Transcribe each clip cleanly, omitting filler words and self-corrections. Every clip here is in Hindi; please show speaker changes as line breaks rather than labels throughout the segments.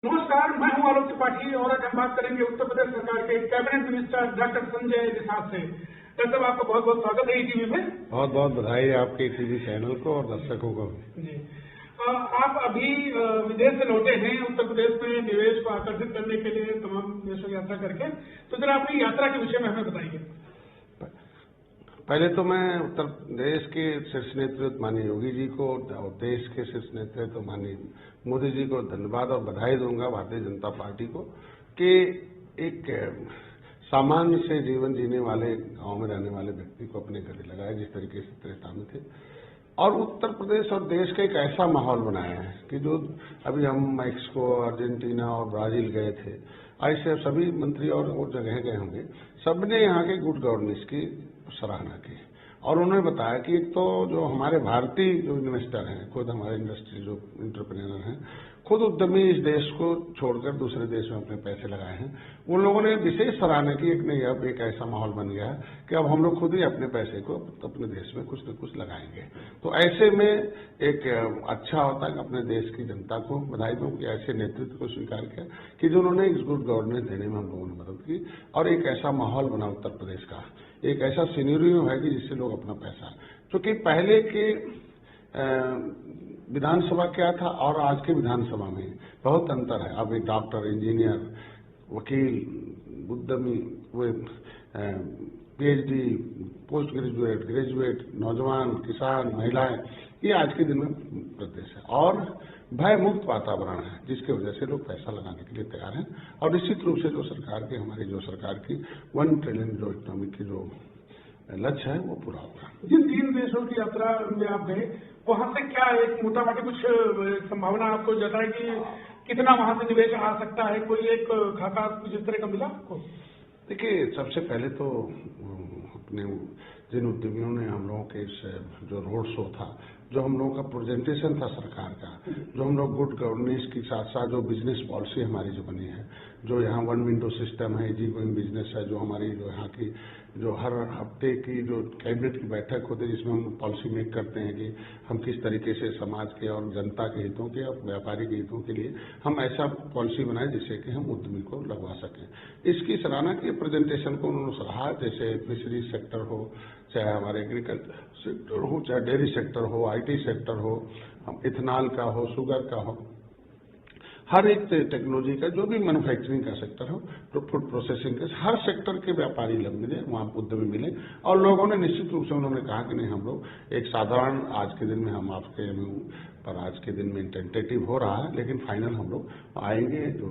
नमस्कार, मैं हूं आलोक त्रिपाठी और आज हम बात करेंगे उत्तर प्रदेश सरकार के cabinet minister doctor Sanjay Nishad से। डॉक्टर साहब, आपका बहुत बहुत स्वागत है ईटीवी में।
बहुत बहुत बधाई आपके टीवी चैनल को और दर्शकों को
जी, आप अभी विदेश से लौटे हैं उत्तर प्रदेश में निवेश को आकर्षित करने के लिए तमाम देशों यात्रा करके, तो जरा अपनी यात्रा के विषय में हमें बताइए।
पहले तो मैं उत्तर प्रदेश के शीर्ष नेतृत्व माननीय योगी जी को और देश के शीर्ष नेतृत्व माननीय मोदी जी को धन्यवाद और बधाई दूंगा भारतीय जनता पार्टी को कि एक सामान्य से जीवन जीने वाले गांव में रहने वाले व्यक्ति को अपने घर लगाया जिस तरीके से त्रेता में थे, और उत्तर प्रदेश और देश का एक ऐसा माहौल बनाया है कि जो अभी हम मैक्सिको, अर्जेंटीना और ब्राजील गए थे, ऐसे सभी मंत्री और जगह गए होंगे, सबने यहाँ के गुड गवर्नेंस की सराहना की और उन्होंने बताया कि एक तो जो हमारे भारतीय जो इन्वेस्टर हैं, खुद हमारे इंडस्ट्री जो एंटरप्रेन्योर हैं, खुद उद्यमी इस देश को छोड़कर दूसरे देश में अपने पैसे लगाए हैं, उन लोगों ने विशेष सराहना की कि नहीं, अब एक ऐसा माहौल बन गया है कि अब हम लोग खुद ही अपने पैसे को अपने देश में कुछ न कुछ लगाएंगे। तो ऐसे में एक अच्छा होता है कि अपने देश की जनता को बधाई दूं कि ऐसे नेतृत्व को स्वीकार किया कि जिन्होंने इस गुड गवर्नेंस देने में हम लोगों ने मदद की और एक ऐसा माहौल बना उत्तर प्रदेश का, एक ऐसा सिनेरियो है कि जिससे लोग अपना पैसा, क्योंकि पहले के विधानसभा क्या था और आज के विधानसभा में बहुत अंतर है। अब एक डॉक्टर, इंजीनियर, वकील, उद्यमी, पीएचडी, पोस्ट ग्रेजुएट, ग्रेजुएट, नौजवान, किसान, महिलाएं, ये आज के दिन में प्रदेश है और भय मुक्त वातावरण है जिसकी वजह से लोग पैसा लगाने के लिए तैयार हैं और निश्चित रूप से जो सरकार की हमारी जो सरकार की 1 ट्रिलियन जो इकोनॉमिक की जो लक्ष्य है वो पूरा होगा।
जिन 3 देशों की यात्रा में आप गए, वहां से क्या एक मोटा मोटी कुछ संभावना आपको जताए कि कितना वहां से निवेश आ सकता है? कोई एक खाका जिस तरह का मिला आपको?
देखिए, सबसे पहले तो अपने जिन उद्यमियों ने हम लोगों के इस जो रोड शो था, जो हम लोगों का प्रेजेंटेशन था सरकार का, जो हम लोग गुड गवर्नेंस के साथ साथ जो बिजनेस पॉलिसी हमारी जो बनी है, जो यहाँ 1 विंडो सिस्टम है, इजी गोइंग बिजनेस है, जो हमारी जो यहाँ की जो हर हफ्ते की जो कैबिनेट की बैठक होती है जिसमें हम पॉलिसी मेक करते हैं कि हम किस तरीके से समाज के और जनता के हितों के और व्यापारी के हितों के लिए हम ऐसा पॉलिसी बनाए जिससे कि हम उद्यमी को लगवा सकें। इसकी सराहना की प्रेजेंटेशन को उन्होंने सराहा, जैसे फिशरी सेक्टर हो, चाहे हमारे एग्रीकल्चर सेक्टर हो, चाहे डेयरी सेक्टर हो, आईटी सेक्टर हो, इथेनॉल का हो, शुगर का हो, हर एक टेक्नोलॉजी का जो भी मैन्युफैक्चरिंग का सेक्टर हो, तो फूड प्रोसेसिंग का, हर सेक्टर के व्यापारी लोग मिले, वहाँ उद्यमी मिले और लोगों ने निश्चित रूप से उन्होंने कहा कि नहीं, हम लोग एक साधारण आज के दिन में हम आपके पर आज के दिन में टेंटेटिव हो रहा है, लेकिन फाइनल हम लोग आएंगे। जो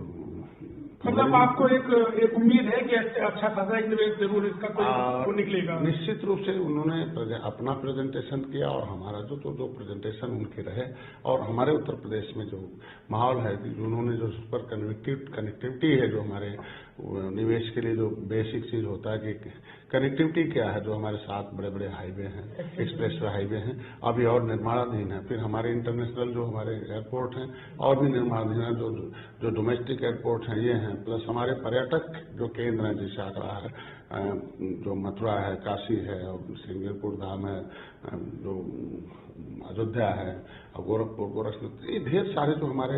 मतलब आपको एक उम्मीद है कि अच्छा खासा एक निवेश जरूर इसका कोई निकलेगा? निश्चित
रूप से उन्होंने अपना प्रेजेंटेशन किया और हमारा जो प्रेजेंटेशन उनके रहे और हमारे उत्तर प्रदेश में जो माहौल है, उन्होंने जो सुपर कनेक्टिविटी है, जो हमारे निवेश के लिए जो बेसिक चीज होता है कि कनेक्टिविटी क्या है, जो हमारे 7 बड़े बड़े हाईवे हैं, एक्सप्रेस हाईवे हैं, अभी और निर्माणाधीन है, फिर हमारे इंटरनेशनल जो हमारे एयरपोर्ट हैं और भी निर्माणाधीन है, जो डोमेस्टिक एयरपोर्ट हैं ये हैं, प्लस हमारे पर्यटक जो केंद्र हैं, जैसे आगरा है, जो मथुरा है, काशी है और सिंगापुर धाम है, जो अयोध्या है और गोरखपुर, गोरखनाथ, ये ढेर सारे जो हमारे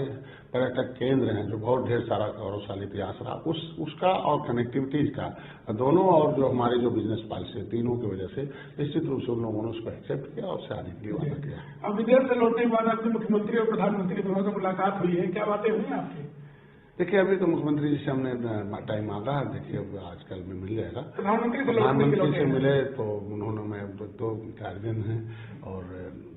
पर्यटक केंद्र हैं, जो बहुत ढेर सारा गौरवशाली इतिहास रहा, उसका और कनेक्टिविटीज का दोनों, और जो हमारी जो बिजनेस पॉलिसी है, तीनों की वजह से निश्चित रूप से उन लोगों ने उसको एक्सेप्ट किया और से आने के लिए वादा किया।
अब विदेश से लौटने के बाद आपके मुख्यमंत्री और प्रधानमंत्री दोनों से मुलाकात हुई है, क्या बातें हुई आपकी?
देखिए, अभी तो मुख्यमंत्री जी से हमने टाइम मांगा है, देखिए अब आजकल में मिल जाएगा।
प्रधानमंत्री
से मिले तो उन्होंने, मैं 2 गार्जियन हैं और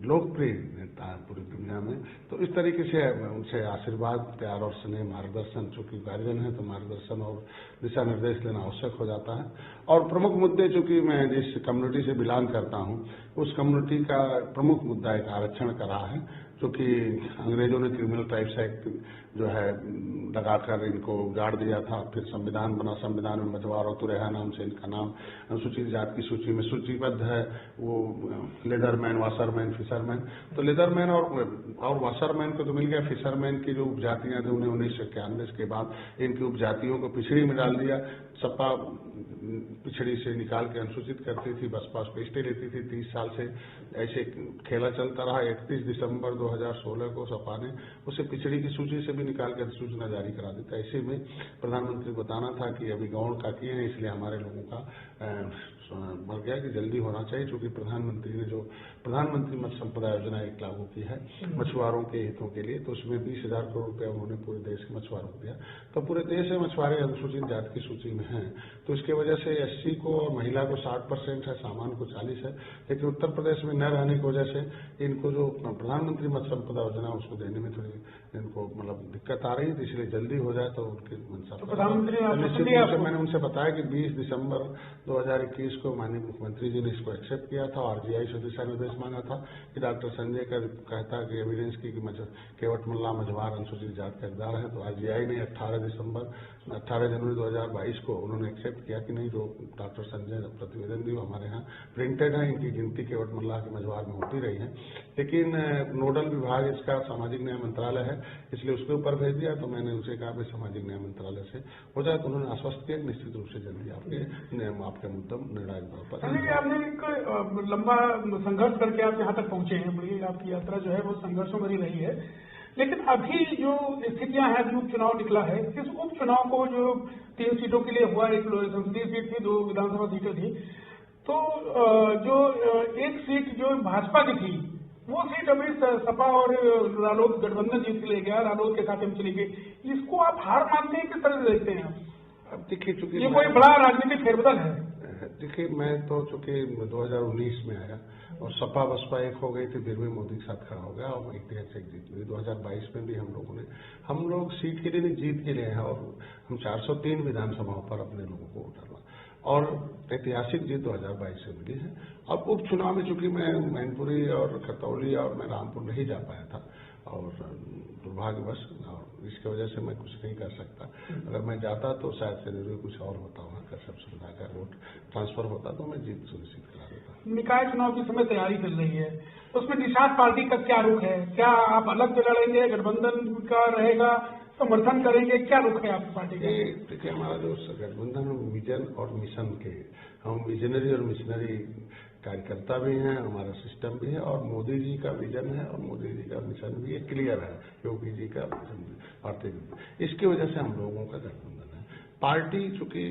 लोकप्रिय नेता है पूरी दुनिया में, तो इस तरीके से उनसे आशीर्वाद, प्यार और स्नेह, मार्गदर्शन, चूंकि गार्जियन है तो मार्गदर्शन और दिशा निर्देश लेना आवश्यक हो जाता है। और प्रमुख मुद्दे, चूंकि मैं जिस कम्युनिटी से बिलोंग करता हूं, उस कम्युनिटी का प्रमुख मुद्दा एक आरक्षण का रहा है, क्योंकि अंग्रेजों ने क्रिमिनल ट्राइब्स एक्ट जो है लगाकर इनको गाड़ दिया था, फिर संविधान बना, संविधान में मझवार और तुरेहा नाम से इनका नाम अनुसूचित जाति की सूची में सूचीबद्ध है। वो लेदरमैन, वाशरमैन, फिशरमैन, तो लेदरमैन और वाशरमैन को तो मिल गया, फिशरमैन की जो उपजातियां थी उन्हें 1991 के बाद इनकी उपजातियों को पिछड़ी में डाल दिया। सपा पिछड़ी से निकाल के अनुसूचित करती थी, बसपा उस पर स्टे लेती थी, 30 साल से ऐसे खेला चलता रहा। 31 दिसंबर 2016 को सपा ने उसे पिछड़ी की सूची से भी भी निकाल कर सूचना जारी करा देता। ऐसे में प्रधानमंत्री को बताना था कि अभी गौण का किए हैं, इसलिए हमारे लोगों का मर गया कि जल्दी होना चाहिए, क्योंकि प्रधानमंत्री ने जो प्रधानमंत्री मत्स्य संपदा योजना एक लागू की है मछुआरों के हितों के लिए, तो उसमें 20,000 करोड़ रुपया उन्होंने पूरे देश के मछुआरों को दिया। तो पूरे देश में मछुआरे अनुसूचित जाति की सूची में हैं, तो इसके वजह से SC को और महिला को 60% है, सामान्य को 40 है। लेकिन उत्तर प्रदेश में न रहने की वजह से इनको जो प्रधानमंत्री मत्स्य संपदा योजना उसको देने में थोड़ी इनको मतलब दिक्कत आ रही है, तो इसलिए जल्दी हो जाए तो उनकी मंशा।
प्रधानमंत्री
मैंने उनसे बताया कि 20 दिसंबर 2021 को माननीय मुख्यमंत्री जी ने इसको एक्सेप्ट किया था और RGI से दिशा निर्देश मांगा था कि डॉक्टर संजय का कहता कि एविडेंस की केवट मल्ला मझवार अनुसूचित जाति का हकदार है, तो RGI ने 18 जनवरी 2022 को उन्होंने एक्सेप्ट किया कि नहीं, जो डॉक्टर संजय प्रतिवेदन दी हमारे यहाँ प्रिंटेड है, इनकी गिनती केवट मल्ला के मझवार में होती रही है। लेकिन नोडल विभाग इसका सामाजिक न्याय मंत्रालय है, इसलिए उसके ऊपर भेज दिया। तो मैंने उनसे कहा भाई सामाजिक न्याय मंत्रालय से हो जाए, तो उन्होंने आश्वस्त किया निश्चित रूप से जल्दी आपके मुद्दा निर्णायक तौर पर।
आपने एक लंबा संघर्ष करके आप यहाँ तक पहुंचे हैं, बड़ी आपकी यात्रा जो है वो संघर्षों भरी रही है। लेकिन अभी जो स्थितियां हैं, अभी उपचुनाव निकला है, इस उपचुनाव को जो 3 सीटों के लिए हुआ, एक संसदीय सीट थी, 2 विधानसभा सीटें थी, तो जो एक सीट जो भाजपा की थी वो सीट अभी सपा और रालोद गठबंधन जीत के ले गया, रालोद के खाते में चली गई। इसको आप हार मानते हैं, किस तरह से देखते हैं आप?
अब देखिए, चूंकि
ये कोई बड़ा राजनीतिक फेरबदल है।
देखिए, मैं तो चूंकि 2019 में आया और सपा बसपा एक हो गई थी, फिर भी मोदी के साथ खड़ा हो गया और ऐतिहासिक जीत हुई। 2022 में भी हम लोग सीट के लिए नहीं, जीत के लिए हैं और हम 403 विधानसभाओं पर अपने लोगों को उतारना और ऐतिहासिक जीत 2022 से मिली है। अब उपचुनाव में चूंकि मैं मैनपुरी और खतौली और मैं रामपुर नहीं जा पाया था और दुर्भाग्यवश, और इसकी वजह से मैं कुछ नहीं कर सकता। अगर मैं जाता तो शायद से कुछ और होता, वहाँ का सब सुविधा का वोट ट्रांसफर होता तो मैं जीत सुनिश्चित करा देता।
निकाय चुनाव की समय तैयारी चल रही है, उसमें निषाद पार्टी का क्या रुख है? क्या आप अलग से लड़ेंगे, गठबंधन का रहेगा, समर्थन करेंगे, क्या रुख है आपकी पार्टी का?
देखिए, हमारा जो गठबंधन विजन और मिशन के, हम विजनरी और मिशनरी कार्यकर्ता भी हैं, हमारा सिस्टम भी है और मोदी जी का विजन है और मोदी जी का मिशन भी क्लियर है, योगी जी का भारतीय जनता, इसकी वजह से हम लोगों का गठबंधन है। पार्टी चूंकि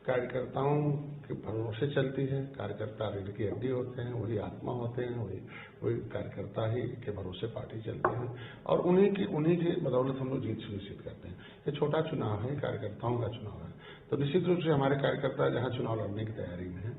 कार्यकर्ताओं के भरोसे चलती है, कार्यकर्ता रीढ़ की हड्डी होते हैं, वही आत्मा होते हैं, वही कार्यकर्ता ही के भरोसे पार्टी चलती है और उन्हीं की बदौलत हम लोग जीत सुनिश्चित करते हैं। ये छोटा चुनाव है, कार्यकर्ताओं का चुनाव है, तो निश्चित रूप से हमारे कार्यकर्ता जहां चुनाव लड़ने की तैयारी में है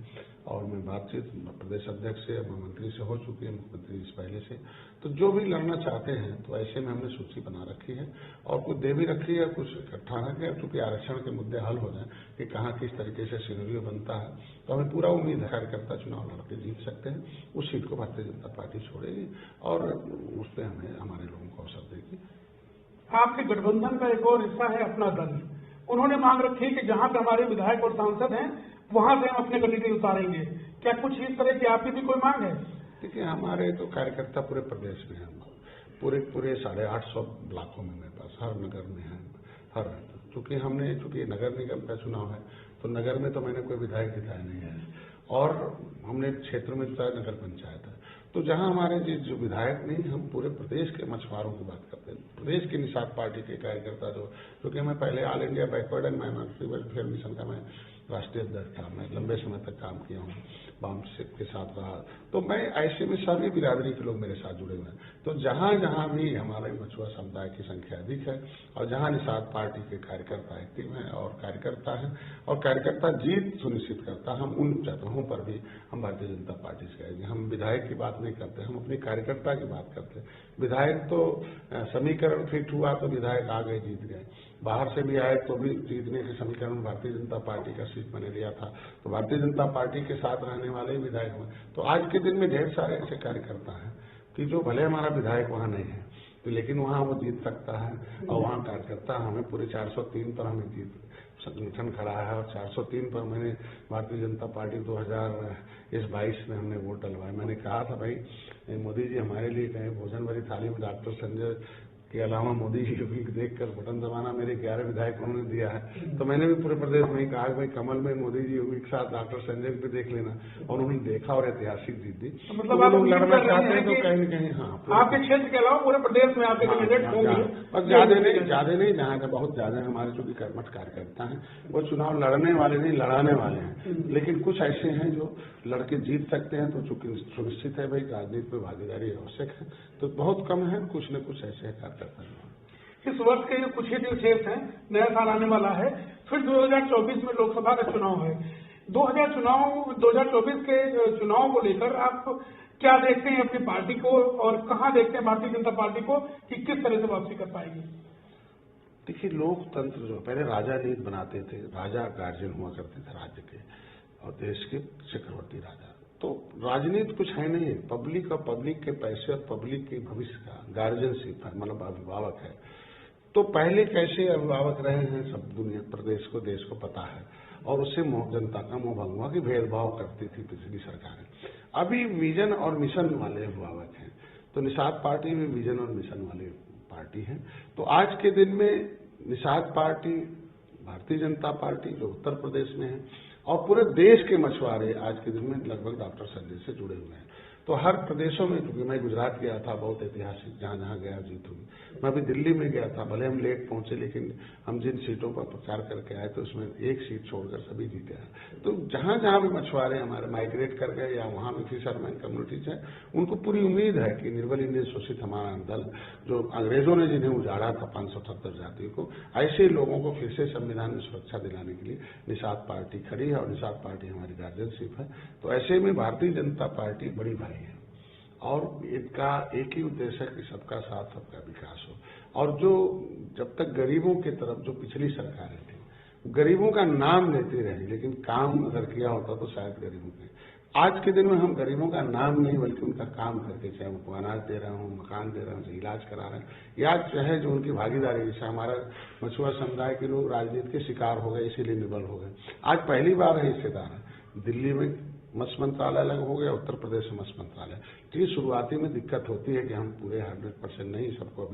और मैं बातचीत प्रदेश अध्यक्ष से, मंत्री से हो चुकी है, मुख्यमंत्री इस पहले से, तो जो भी लड़ना चाहते हैं तो ऐसे में हमने सूची बना रखी है और कुछ दे भी रखी है, कुछ इकट्ठा न किया, क्योंकि आरक्षण के मुद्दे हल हो जाए कि कहाँ किस तरीके से सिनेरियो बनता है, तो हमें पूरा उम्मीद है कार्यकर्ता चुनाव लड़के जीत सकते हैं। उस सीट को भारतीय जनता पार्टी छोड़ेगी और उस पर हमें हमारे लोगों को अवसर देगी।
आपके गठबंधन का एक और हिस्सा है अपना दल, उन्होंने मांग रखी है कि जहां पर हमारे विधायक और सांसद हैं वहां से हम अपने कैंडिडेट उतारेंगे, क्या कुछ इस तरह की आपकी भी कोई मांग है?
देखिए, हमारे तो कार्यकर्ता पूरे प्रदेश में हैं, पूरे 850 ब्लॉकों में मेरे पास, हर नगर में है, चूंकि नगर निगम का चुनाव है तो नगर में तो मैंने कोई विधायक जिताया नहीं है और हमने क्षेत्र में जिताया नगर पंचायत है, तो जहां हमारे जो विधायक नहीं, हम पूरे प्रदेश के मछुआरों की बात करते हैं, प्रदेश की निषाद पार्टी के कार्यकर्ता जो, क्योंकि मैं पहले all India backward and minority welfare mission का मैं राष्ट्रीय अध्यक्ष था, मैं लंबे समय तक काम किया हूँ, वाम के साथ रहा, तो मैं ऐसे में सभी बिरादरी के लोग मेरे साथ जुड़े हुए हैं। तो जहां जहां भी हमारे मछुआ समुदाय की संख्या अधिक है और जहां निषाद पार्टी के कार्यकर्ता एक्टिव हैं और कार्यकर्ता हैं और कार्यकर्ता जीत सुनिश्चित करता, हम उन जगहों पर भी हम भारतीय जनता पार्टी से आएंगे। हम विधायक की बात नहीं करते, हम अपने कार्यकर्ता की बात करते हैं। विधायक तो समीकरण फिट हुआ तो विधायक आ गए, जीत गए, बाहर से भी आए तो भी जीतने के समीकरण भारतीय जनता पार्टी का सीट मैंने लिया था, तो भारतीय जनता पार्टी के साथ रहने वाले विधायक हुए। तो आज के दिन में ढेर सारे ऐसे कार्यकर्ता हैं कि जो भले हमारा विधायक वहां नहीं है तो लेकिन वहां वो जीत सकता है और वहां कार्यकर्ता हमें पूरे 403 पर हमें जीत संगठन खड़ा है और 403 पर मैंने भारतीय जनता पार्टी 2022 में हमने वोट डलवाए। मैंने कहा था भाई मोदी जी हमारे लिए कहें भोजन भरी थाली में डॉक्टर संजय के अलावा मोदी जी को देखकर बटन दबाना मेरे 11 विधायकों ने दिया है, तो मैंने भी पूरे प्रदेश में ही कहा कि भाई कमल में मोदी जी योगी के साथ डॉक्टर संजय को देख लेना, और उन्होंने देखा और ऐतिहासिक जीत दी।
तो मतलब आप
लड़ना चाहते हैं तो कहीं न कहीं हाँ
आपके क्षेत्र के अलावा पूरे प्रदेश में आपके कैंडिडेट होंगे,
बस ज्यादा नहीं जहाँ बहुत ज्यादा हमारे जो भी कर्मठ कार्यकर्ता हैं वो चुनाव लड़ने वाले नहीं लड़ाने वाले हैं, लेकिन कुछ ऐसे हैं जो लड़के जीत सकते हैं, तो चूंकि सुनिश्चित है भाई राजनीति में भागीदारी आवश्यक है, तो बहुत कम है, कुछ न कुछ ऐसे कार्यकर्ता।
इस वर्ष के कुछ ही दिन शेष हैं, नया साल आने वाला है, फिर 2024 में लोकसभा का चुनाव है। 2024 के चुनाव को लेकर आप क्या देखते हैं अपनी पार्टी को, और कहाँ देखते हैं भारतीय जनता पार्टी को कि किस तरह से वापसी कर पाएगी?
देखिए, लोकतंत्र जो पहले राजा नीति बनाते थे, राजा गार्जियन हुआ करते थे राज्य के और देश के चक्रवर्ती राजा, तो राजनीति कुछ है नहीं, पब्लिक और पब्लिक के पैसे और पब्लिक के भविष्य का गार्जियनशिप है, मतलब अभिभावक है। तो पहले कैसे अभिभावक रहे हैं सब दुनिया प्रदेश को देश को पता है, और उससे जनता का मोह भंग हुआ कि भेदभाव करती थी पिछली सरकारें। अभी विजन और मिशन वाले अभिभावक हैं, तो निषाद पार्टी भी विजन और मिशन वाली पार्टी है। तो आज के दिन में निषाद पार्टी, भारतीय जनता पार्टी जो उत्तर प्रदेश में है, और पूरे देश के मछुआरे आज के दिन में लगभग डॉक्टर संजय से जुड़े हुए हैं। तो हर प्रदेशों में, क्योंकि मैं गुजरात गया था, बहुत ऐतिहासिक जहां जहां गया जीत हुई। मैं अभी दिल्ली में गया था, भले हम लेट पहुंचे, लेकिन हम जिन सीटों पर प्रचार करके आए तो उसमें एक सीट छोड़कर सभी जीते हैं। तो जहां जहां भी मछुआरे हमारे माइग्रेट कर गए या वहां भी फिशरमैन कम्युनिटीज है, उनको पूरी उम्मीद है कि निर्बल इंडियन शोषित हमारा दल, जो अंग्रेजों ने जिन्हें उजाड़ा था 578 जातियों को, ऐसे लोगों को फिर से संविधान में सुरक्षा दिलाने के लिए निषाद पार्टी खड़ी है, और निषाद पार्टी हमारी गार्जियनशिप है। तो ऐसे में भारतीय जनता पार्टी बड़ी भाई है, और इनका एक ही उद्देश्य है कि सबका साथ सबका विकास हो। और जो जब तक गरीबों की तरफ जो पिछली सरकारें थी, गरीबों का नाम लेती रही, लेकिन काम अगर किया होता तो शायद गरीबों के। आज के दिन में हम गरीबों का नाम नहीं बल्कि उनका काम करके, चाहे उनको अनाज दे रहे हों, मकान दे रहे हों, इलाज करा रहे हैं, या चाहे जो उनकी भागीदारी, जैसे हमारा मछुआ समुदाय के लोग राजनीति के शिकार हो गए, इसीलिए निर्बल हो गए। आज पहली बार है हिस्सेदार है। दिल्ली में मत्स्य मंत्रालय अलग हो गया, उत्तर प्रदेश में मत्स्य मंत्रालय। तो ये शुरुआती में दिक्कत होती है कि हम पूरे 100% नहीं सबको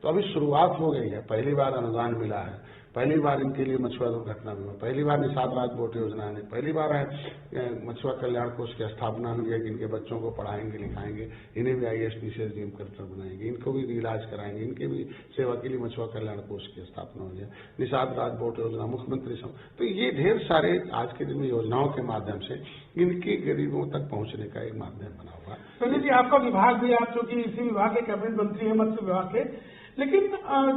अभी शुरुआत हो गई है। पहली बार अनुदान मिला है, पहली बार इनके लिए मछुआ दुर्घटना बीमा, पहली बार निषाद राज बोट योजना ने, पहली बार है मछुआ कल्याण कोष की स्थापना हुई है कि इनके बच्चों को पढ़ाएंगे लिखाएंगे, इन्हें भी IAS PCS डीएम कलेक्टर बनाएंगे, इनको भी इलाज कराएंगे, इनके भी सेवा के लिए मछुआ कल्याण कोष की स्थापना हुई है। निषाद राज बोट योजना, मुख्यमंत्री तो ये ढेर सारे आज के दिन में योजनाओं के माध्यम से इनके गरीबों तक पहुंचने का एक माध्यम बना हुआ।
संजय जी, आपका विभाग भी, आप चूंकि इसी विभाग के कैबिनेट मंत्री हैं, मत्स्य विभाग के, लेकिन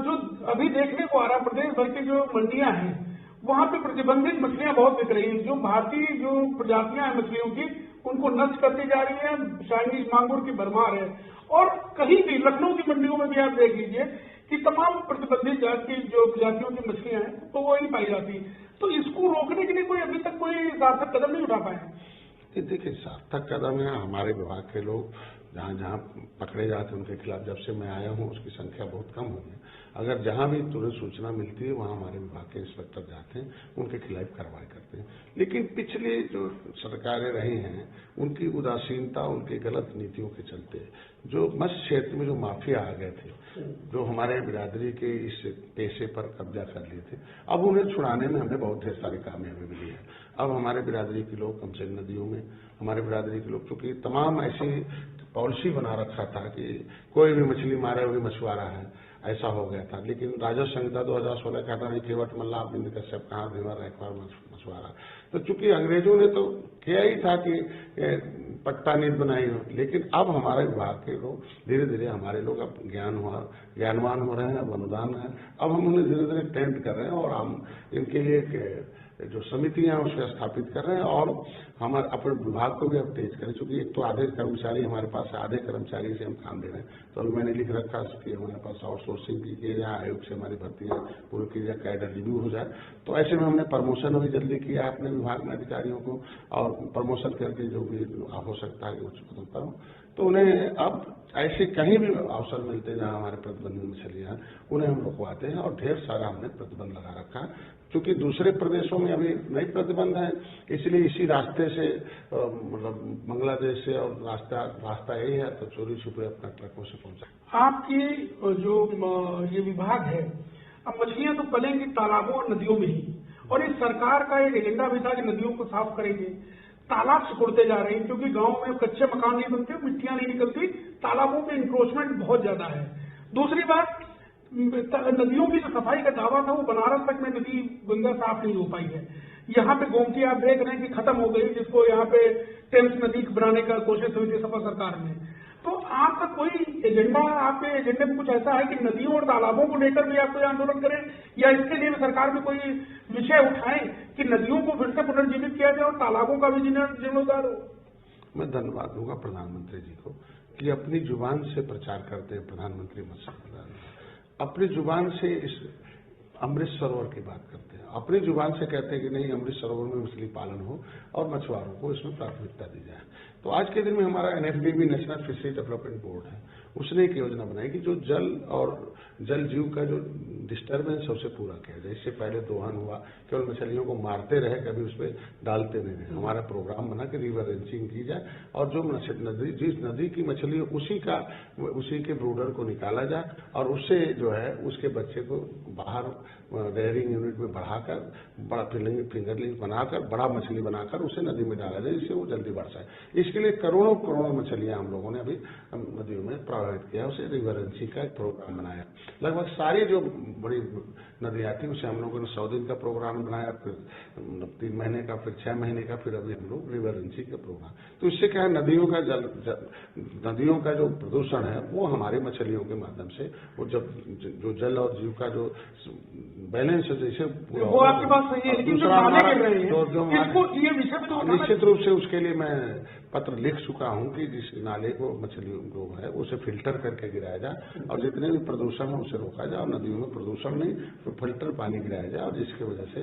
जो अभी देखने को आ रहा, प्रदेश भर की जो मंडियां हैं वहां पे प्रतिबंधित मछलियां बहुत बिक रही हैं। जो भारतीय जो प्रजातियां हैं मछलियों की, उनको नष्ट करती जा रही है, चाइनीज मांगुर की भरमार है। और कहीं भी लखनऊ की मंडियों में भी आप देख लीजिए कि तमाम प्रतिबंधित जात की जो प्रजातियों की मछलियां हैं तो वो ही पाई जाती है। तो इसको रोकने के लिए कोई अभी तक कोई सार्थक कदम नहीं उठा पाए।
देखिए, सार्थक कदम है, हमारे विभाग के लोग जहाँ जहाँ पकड़े जाते हैं उनके खिलाफ, जब से मैं आया हूँ उसकी संख्या बहुत कम हुई है। अगर जहाँ भी तुरंत सूचना मिलती है वहाँ हमारे विभाग के इंस्पेक्टर जाते हैं, उनके खिलाफ कार्रवाई करते हैं। लेकिन पिछले जो सरकारें रही हैं उनकी उदासीनता, उनकी गलत नीतियों के चलते जो मत्स्य क्षेत्र में जो माफिया आ गए थे, जो हमारे बिरादरी के इस पेशे पर कब्जा कर लिए थे, अब उन्हें छुड़ाने में हमें बहुत ढेर सारी कामयाबी मिली है। अब हमारे बिरादरी के लोग कम से नदियों में, हमारे बिरादरी के लोग, क्योंकि तमाम ऐसी पॉलिसी बना रखा था कि कोई भी मछली मारे हुए मछुआरा है, ऐसा हो गया था। लेकिन राजस्व संहिता 2016 का था, केवट मल्ला बिंद कश्यप कहाँ देवर रखवार मछुआरा। तो चूंकि अंग्रेजों ने तो किया ही था कि पट्टा नीति बनाई हो, लेकिन अब हमारे विभाग के लोग धीरे धीरे, हमारे लोग अब ज्ञानवान हो रहे हैं, अब अनुदान है, अब हम उन्हें धीरे धीरे टेंट कर रहे हैं, और हम इनके लिए जो समितियां हैं उसको स्थापित कर रहे हैं, और हमारे अपने विभाग को भी अब तेज करें। चूंकि एक तो आधे कर्मचारी हमारे पास है, आधे कर्मचारी से हम काम दे रहे हैं, तो अभी मैंने लिख रखा कि हमारे पास आउटसोर्सिंग की जाए, आयोग से हमारी भर्तियां पूरी की जाए, कैडर रिव्यू हो जाए। तो ऐसे में हमने प्रमोशन अभी जल्दी किया है अपने विभाग में अधिकारियों को और प्रमोशन करके जो भी हो सकता है उच्च पदों पर हो, तो उन्हें अब ऐसे कहीं भी अवसर मिलते जहां हमारे प्रतिबंधित मछलियां, उन्हें हम रुकवाते हैं और ढेर सारा हमने प्रतिबंध लगा रखा है। क्योंकि दूसरे प्रदेशों में अभी नई प्रतिबंध है, इसलिए इसी रास्ते से मतलब बांग्लादेश से और रास्ता यही है, तो चोरी छुपे अपना ट्रकों से पहुंचा।
आपकी जो ये विभाग है, अब मछलियां तो पलेंगी तालाबों और नदियों में ही, और इस सरकार का एक एजेंडा भी था कि नदियों को साफ करेंगे। तालाब सिकुड़ते जा रहे हैं क्योंकि गांव में कच्चे मकान नहीं बनते, मिट्टियां नहीं निकलती, तालाबों में इंक्रोचमेंट बहुत ज्यादा है। दूसरी बात, नदियों की जो सफाई का दावा था वो बनारस तक में नदी गंगा साफ नहीं हो पाई है। यहाँ पे गोमती आप देख रहे हैं कि खत्म हो गई, जिसको यहाँ पे टेम्स नदी बनाने का कोशिश हुई थी सपा सरकार में। तो आपका कोई एजेंडा, आपके एजेंडे में कुछ ऐसा है कि नदियों और तालाबों को लेकर भी आप कोई आंदोलन करें, या इसके लिए सरकार में कोई विषय उठाएं कि नदियों को फिर से पुनर्जीवित किया जाए और तालाबों का भी जीर्णोद्धार हो?
मैं धन्यवाद दूंगा प्रधानमंत्री जी को कि अपनी जुबान से प्रचार करते हैं। प्रधानमंत्री मत्स्य प्रधान अपनी जुबान से इस अमृत सरोवर की बात करते हैं, अपनी जुबान से कहते हैं कि नहीं, अमृत सरोवर में मछली पालन हो और मछुआरों को इसमें प्राथमिकता दी जाए। तो आज के दिन में हमारा NFDB, national fishery development board है, उसने एक योजना बनाई कि जो जल और जल जीव का जो डिस्टर्बेंस है उसे पूरा किया जाए। इससे पहले दोहन हुआ, केवल मछलियों को मारते रहे, कभी उस पर डालते नहीं रहे। हमारा प्रोग्राम बना कि रिवर रेंचिंग की जाए और जो नदी, जिस नदी की मछली उसी के ब्रूडर को निकाला जाए और उससे जो है उसके बच्चे को बाहर रेयरिंग यूनिट में बढ़ाकर, बड़ा फिंगरलिंग बनाकर, बड़ा मछली बनाकर उसे नदी में डाला जाए, जिससे वो जल्दी बढ़ जाए। इसके लिए करोड़ों करोड़ों मछलियां हम लोगों ने अभी नदियों में प्रभावित किया, उसे रिवर रेंचिंग का एक प्रोग्राम बनाया। लगभग सारी जो बड़ी नदियां थी उसे हम लोगों ने 100 दिन का प्रोग्राम बनाया, फिर 3 महीने का, फिर 6 महीने का, फिर अभी हम लोग रिवर रेंचिंग का प्रोग्राम। तो इससे क्या है, नदियों का जो प्रदूषण है वो हमारी मछलियों के माध्यम से, वो जो जल और जीव का जो बैलेंस है, जैसे
वो आपके पास सही है, लेकिन जो नाले गिर रहे हैं, इसको ये विषय पे तो
निश्चित रूप से उसके लिए मैं पत्र लिख चुका हूं कि जिस नाले को मछलियों को है उसे फिल्टर करके गिराया जाए और जितने भी प्रदूषण है उसे रोका जाए और नदियों में प्रदूषण नहीं तो फिल्टर पानी गिराया जाए और जिसकी वजह से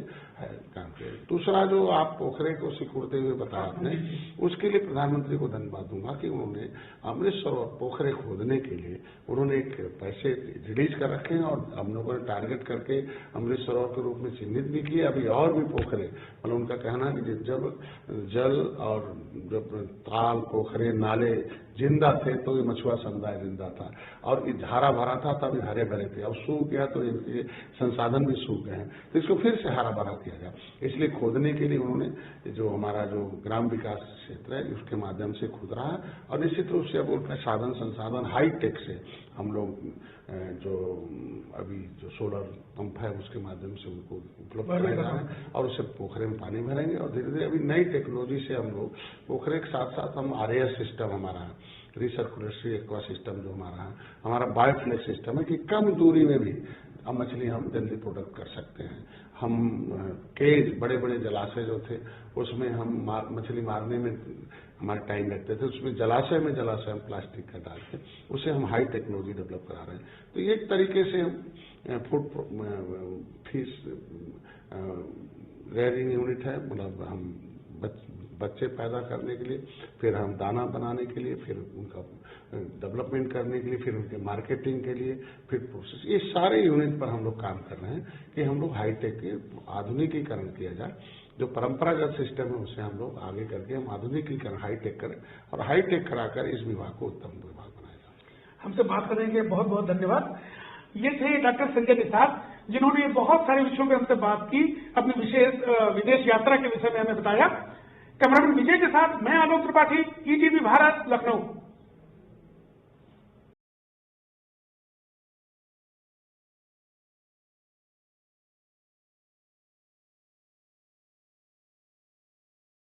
काम किया। दूसरा जो आप पोखरे को सिकुड़ते हुए बताया आपने, उसके लिए प्रधानमंत्री को धन्यवाद दूंगा कि उन्होंने अमृत सरोवर पोखरे खोदने के लिए उन्होंने एक पैसे रिलीज कर रखे हैं और हम लोगों ने टारगेट करके अमृत सरोवर के रूप में चिन्हित भी किए। अभी और भी पोखरे, मतलब उनका कहना है कि जब जल और जब ताल, पोखरे, नाले जिंदा थे तो ये मछुआ समुदाय जिंदा था और हरा भरा था, तब हरे भरे थे। अब सूख गया तो ये संसाधन भी सूख गए हैं, तो इसको फिर से हरा भरा किया जाए। इसलिए खोदने के लिए उन्होंने जो हमारा जो ग्राम विकास क्षेत्र है उसके माध्यम से खुद रहा है और निश्चित रूप से अब उनका साधन संसाधन हाई टेक से हम लोग जो अभी जो सोलर पंप है उसके माध्यम से उनको उपलब्ध कराया जा रहा है और उससे पोखरे में पानी भरेंगे और धीरे धीरे अभी नई टेक्नोलॉजी से हम लोग पोखरे के साथ साथ हम RAS सिस्टम, हमारा रिसर्कुलेटरी एक्वा सिस्टम जो हमारा बायोफ्लेक्स सिस्टम है कि कम दूरी में भी अब मछली हम जल्दी प्रोडक्ट कर सकते हैं। हम केज, बड़े बड़े जलाशय जो थे उसमें हम मछली मारने में हमारे टाइम लगते थे, उसमें जलाशय में हम प्लास्टिक का डाल के उसे हम हाई टेक्नोलॉजी डेवलप करा रहे हैं। तो ये एक तरीके से फूड फिश रेयरिंग यूनिट है, मतलब हम बच्चे पैदा करने के लिए, फिर हम दाना बनाने के लिए, फिर उनका डेवलपमेंट करने के लिए, फिर उनके मार्केटिंग के लिए, फिर प्रोसेस, ये सारे यूनिट पर हम लोग काम कर रहे हैं कि हम लोग हाईटेक के आधुनिकीकरण किया जाए। जो परंपरागत सिस्टम है उसे हम लोग आगे करके हम आधुनिकीकरण हाईटेक करें और हाईटेक कराकर इस विभाग को उत्तम विभाग बनाया जाए।
हमसे बात करने के लिए बहुत बहुत धन्यवाद। ये थे डॉक्टर संजय निषाद, जिन्होंने बहुत सारे विषयों पर हमसे बात की, अपनी विशेष विदेश यात्रा के विषय में हमें बताया। कैमरामैन विजय के साथ मैं आलोक त्रिपाठी, ETV भारत, लखनऊ।